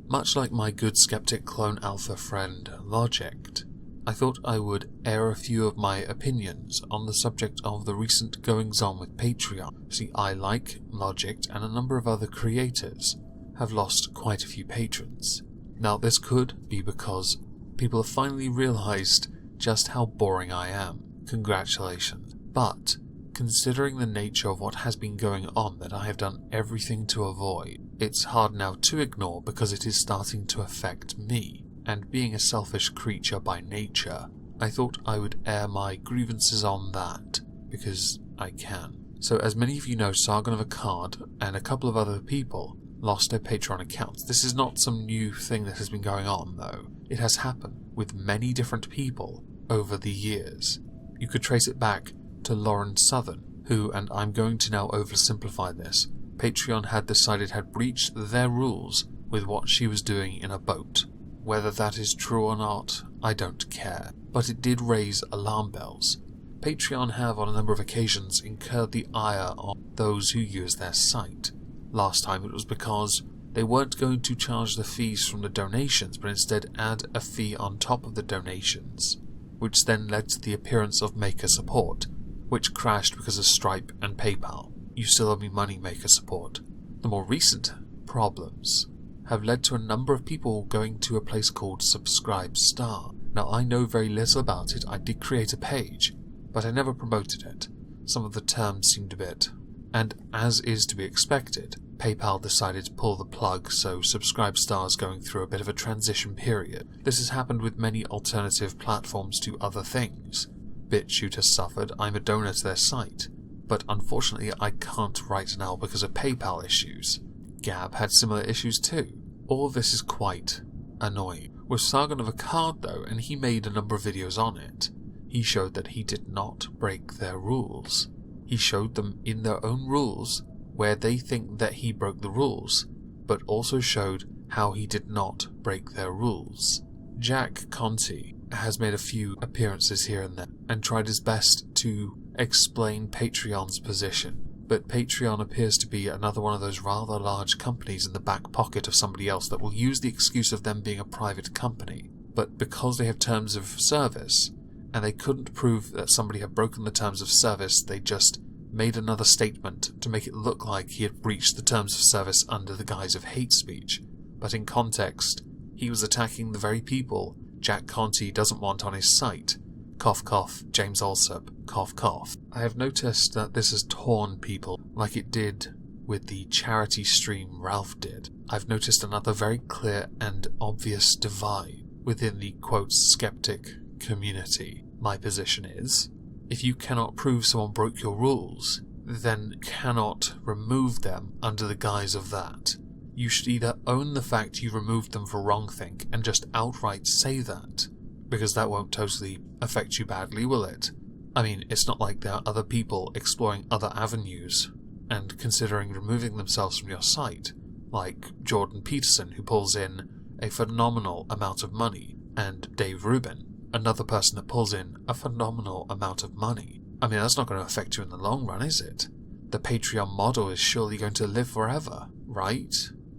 Much like my good skeptic clone alpha friend Logicked, I thought I would air a few of my opinions on the subject of the recent goings-on with Patreon. See, I, like Logicked and a number of other creators, have lost quite a few patrons. Now, this could be because people have finally realised just how boring I am. Congratulations. But, considering the nature of what has been going on that I have done everything to avoid, it's hard now to ignore because it is starting to affect me. And being a selfish creature by nature, I thought I would air my grievances on that, because I can. So as many of you know, Sargon of Akkad and a couple of other people lost their Patreon accounts. This is not some new thing that has been going on, though. It has happened with many different people over the years. You could trace it back to Lauren Southern, who, and I'm going to now oversimplify this, Patreon had decided had breached their rules with what she was doing in a boat. Whether that is true or not, I don't care, but it did raise alarm bells. Patreon have on a number of occasions incurred the ire of those who use their site. Last time it was because they weren't going to charge the fees from the donations, but instead add a fee on top of the donations, which then led to the appearance of Maker Support, which crashed because of Stripe and PayPal. You still owe me money, Maker Support. The more recent problems have led to a number of people going to a place called Subscribe Star. Now, I know very little about it. I did create a page, but I never promoted it. Some of the terms seemed a bit, and as is to be expected, PayPal decided to pull the plug, so Subscribe Star is going through a bit of a transition period. This has happened with many alternative platforms to other things. BitChute has suffered. I'm a donor to their site, but unfortunately I can't right now because of PayPal issues. Gab had similar issues too. All this is quite annoying. With Sargon of Akkad though, and he made a number of videos on it, he showed that he did not break their rules. He showed them in their own rules where they think that he broke the rules, but also showed how he did not break their rules. Jack Conti has made a few appearances here and there and tried his best to explain Patreon's position. But Patreon appears to be another one of those rather large companies in the back pocket of somebody else that will use the excuse of them being a private company. But because they have terms of service, and they couldn't prove that somebody had broken the terms of service, they just made another statement to make it look like he had breached the terms of service under the guise of hate speech. But in context, he was attacking the very people Jack Conti doesn't want on his site. Cough cough, James Alsop, cough cough. I have noticed that this has torn people like it did with the charity stream Ralph did. I've noticed another very clear and obvious divide within the quote skeptic community. My position is, if you cannot prove someone broke your rules, then cannot remove them under the guise of that. You should either own the fact you removed them for wrongthink and just outright say that, because that won't totally affect you badly, will it? I mean, it's not like there are other people exploring other avenues and considering removing themselves from your site, like Jordan Peterson, who pulls in a phenomenal amount of money, and Dave Rubin, another person that pulls in a phenomenal amount of money. I mean, that's not going to affect you in the long run, is it? The Patreon model is surely going to live forever, right?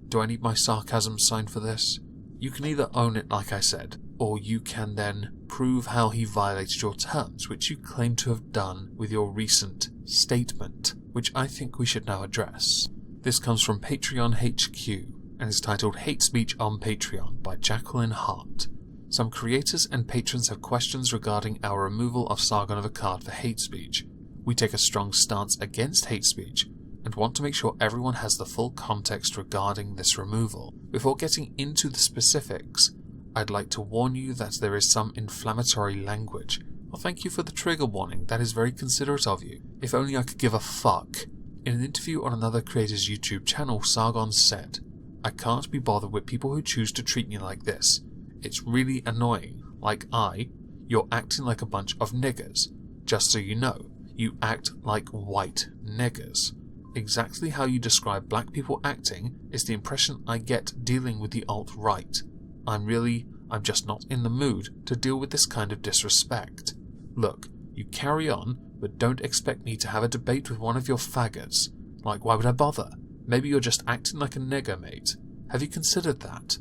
Do I need my sarcasm sign for this? You can either own it, like I said, or you can then prove how he violated your terms, which you claim to have done with your recent statement, which I think we should now address. This comes from Patreon HQ, and is titled Hate Speech on Patreon by Jacqueline Hart. Some creators and patrons have questions regarding our removal of Sargon of Akkad for hate speech. We take a strong stance against hate speech, and want to make sure everyone has the full context regarding this removal. Before getting into the specifics, I'd like to warn you that there is some inflammatory language. Well, thank you for the trigger warning, that is very considerate of you. If only I could give a fuck. In an interview on another creator's YouTube channel, Sargon said, "I can't be bothered with people who choose to treat me like this. It's really annoying. You're acting like a bunch of niggers. Just so you know, you act like white niggers. Exactly how you describe black people acting is the impression I get dealing with the alt-right. I'm just not in the mood to deal with this kind of disrespect. Look, you carry on, but don't expect me to have a debate with one of your faggots. Like, why would I bother? Maybe you're just acting like a nigger, mate. Have you considered that?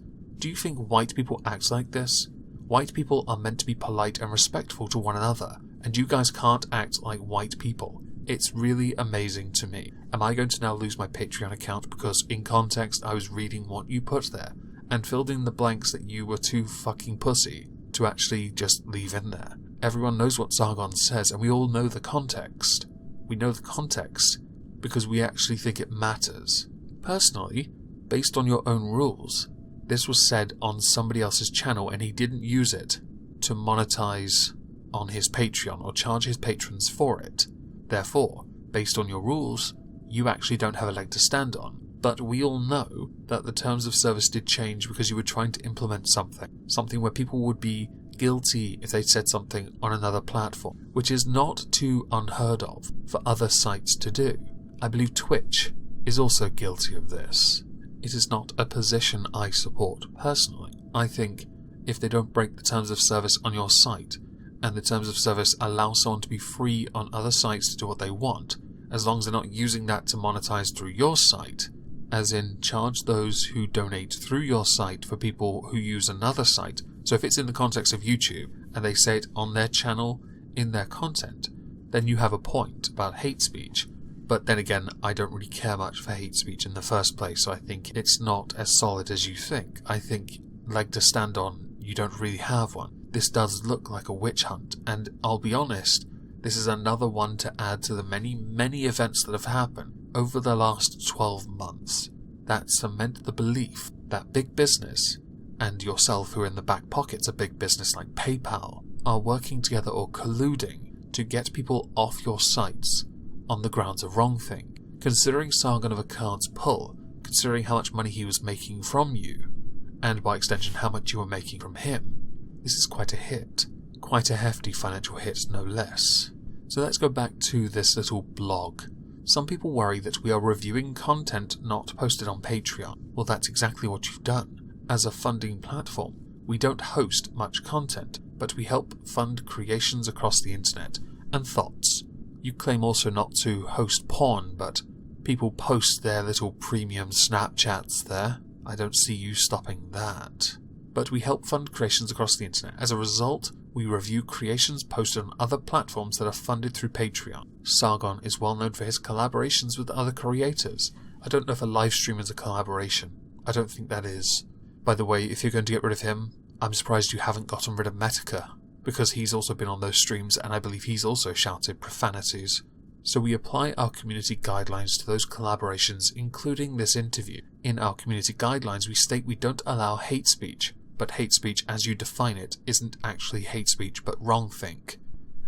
do you think white people act like this? White people are meant to be polite and respectful to one another, and you guys can't act like white people. It's really amazing to me. Am I going to now lose my Patreon account because in context I was reading what you put there and filled in the blanks that you were too fucking pussy to actually just leave in there? Everyone knows what Sargon says, and we all know the context. We know the context because we actually think it matters. Personally, based on your own rules, this was said on somebody else's channel and he didn't use it to monetize on his Patreon or charge his patrons for it. Therefore, based on your rules, you actually don't have a leg to stand on. But we all know that the terms of service did change because you were trying to implement something where people would be guilty if they said something on another platform, which is not too unheard of for other sites to do. I believe Twitch is also guilty of this. It is not a position I support personally. I think if they don't break the terms of service on your site, and the terms of service allow someone to be free on other sites to do what they want, as long as they're not using that to monetize through your site, as in charge those who donate through your site for people who use another site. So if it's in the context of YouTube and they say it on their channel in their content, then you have a point about hate speech. But then again, I don't really care much for hate speech in the first place, so I think it's not as solid as you think. I think leg to stand on, you don't really have one. This does look like a witch hunt, and I'll be honest, this is another one to add to the many, many events that have happened over the last 12 months that cement the belief that big business, and yourself who are in the back pockets of big business like PayPal, are working together or colluding to get people off your sites on the grounds of wrongthing. Considering Sargon of Akkad's pull, considering how much money he was making from you, and by extension how much you were making from him, this is quite a hit. Quite a hefty financial hit, no less. So let's go back to this little blog. Some people worry that we are reviewing content not posted on Patreon. Well, that's exactly what you've done. As a funding platform, we don't host much content, but we help fund creations across the internet and thoughts. You claim also not to host porn, but people post their little premium Snapchats there. I don't see you stopping that. But we help fund creations across the internet. As a result, we review creations posted on other platforms that are funded through Patreon. Sargon is well known for his collaborations with other creators. I don't know if a live stream is a collaboration. I don't think that is. By the way, if you're going to get rid of him, I'm surprised you haven't gotten rid of Metica, because he's also been on those streams and I believe he's also shouted profanities. So we apply our community guidelines to those collaborations, including this interview. In our community guidelines, we state we don't allow hate speech, but hate speech as you define it isn't actually hate speech but wrongthink.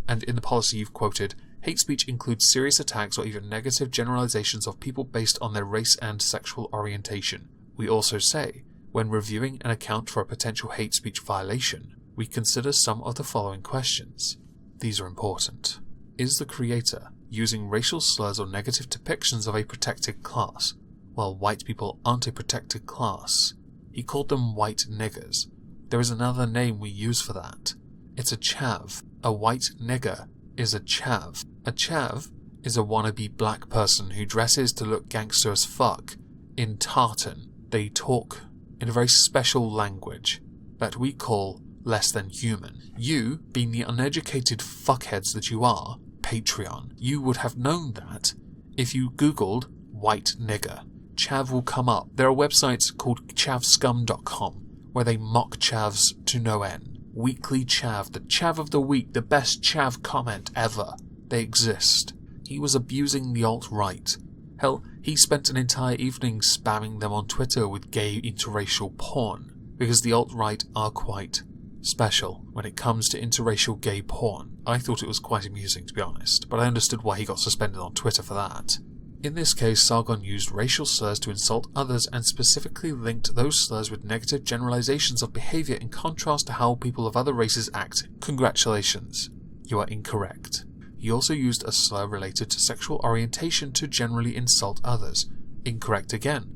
And in the policy you've quoted, hate speech includes serious attacks or even negative generalizations of people based on their race and sexual orientation. We also say, when reviewing an account for a potential hate speech violation, we consider some of the following questions. These are important. Is the creator using racial slurs or negative depictions of a protected class? Well, white people aren't a protected class. He called them white niggers. There is another name we use for that. It's a chav. A white nigger is a chav. A chav is a wannabe black person who dresses to look gangster as fuck. In tartan, they talk in a very special language that we call less than human. You, being the uneducated fuckheads that you are, Patreon, you would have known that if you googled white nigger. Chav will come up. There are websites called chavscum.com where they mock chavs to no end. Weekly Chav, the Chav of the Week, the best Chav comment ever. They exist. He was abusing the alt-right. Hell, he spent an entire evening spamming them on Twitter with gay interracial porn, because the alt-right are quite special when it comes to interracial gay porn. I thought it was quite amusing, to be honest, but I understood why he got suspended on Twitter for that. In this case, Sargon used racial slurs to insult others and specifically linked those slurs with negative generalizations of behavior in contrast to how people of other races act. Congratulations, you are incorrect. He also used a slur related to sexual orientation to generally insult others. Incorrect again.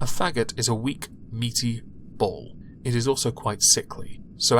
A faggot is a weak, meaty ball. It is also quite sickly. So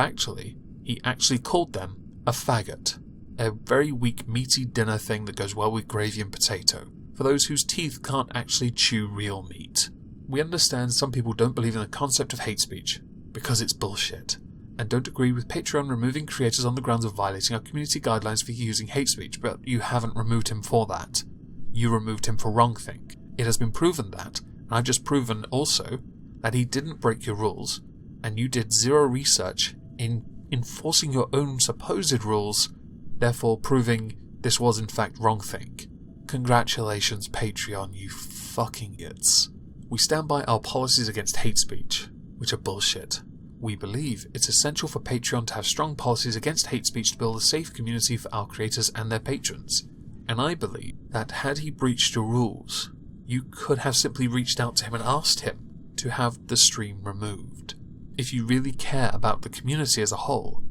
he actually called them a faggot. A very weak, meaty dinner thing that goes well with gravy and potato, for those whose teeth can't actually chew real meat. We understand some people don't believe in the concept of hate speech, because it's bullshit, and don't agree with Patreon removing creators on the grounds of violating our community guidelines for using hate speech, but you haven't removed him for that. You removed him for wrongthink. It has been proven that, and I've just proven also that he didn't break your rules, and you did zero research in enforcing your own supposed rules, therefore proving this was in fact wrongthink. Congratulations, Patreon, you fucking idiots. We stand by our policies against hate speech, which are bullshit. We believe it's essential for Patreon to have strong policies against hate speech to build a safe community for our creators and their patrons. And I believe that had he breached your rules, you could have simply reached out to him and asked him to have the stream removed. If you really care about the community as a whole,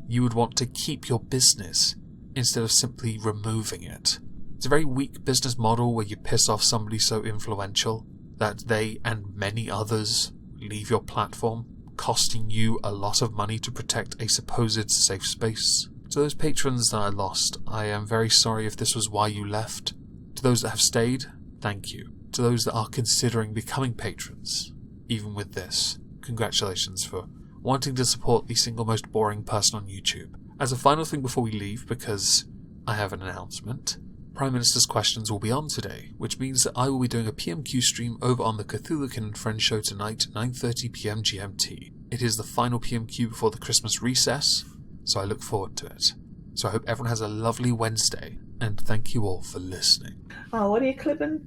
you would want to keep your business instead of simply removing it. It's a very weak business model where you piss off somebody so influential that they and many others leave your platform, costing you a lot of money to protect a supposed safe space. To those patrons that I lost, I am very sorry if this was why you left. To those that have stayed, thank you. To those that are considering becoming patrons, even with this, congratulations for wanting to support the single most boring person on YouTube. As a final thing before we leave, because I have an announcement, Prime Minister's questions will be on today, which means that I will be doing a PMQ stream over on the Cthulhu-Kin and Friends show tonight at 9:30 PM GMT. It is the final PMQ before the Christmas recess, so I look forward to it. So I hope everyone has a lovely Wednesday, and thank you all for listening. Oh, what are you clipping?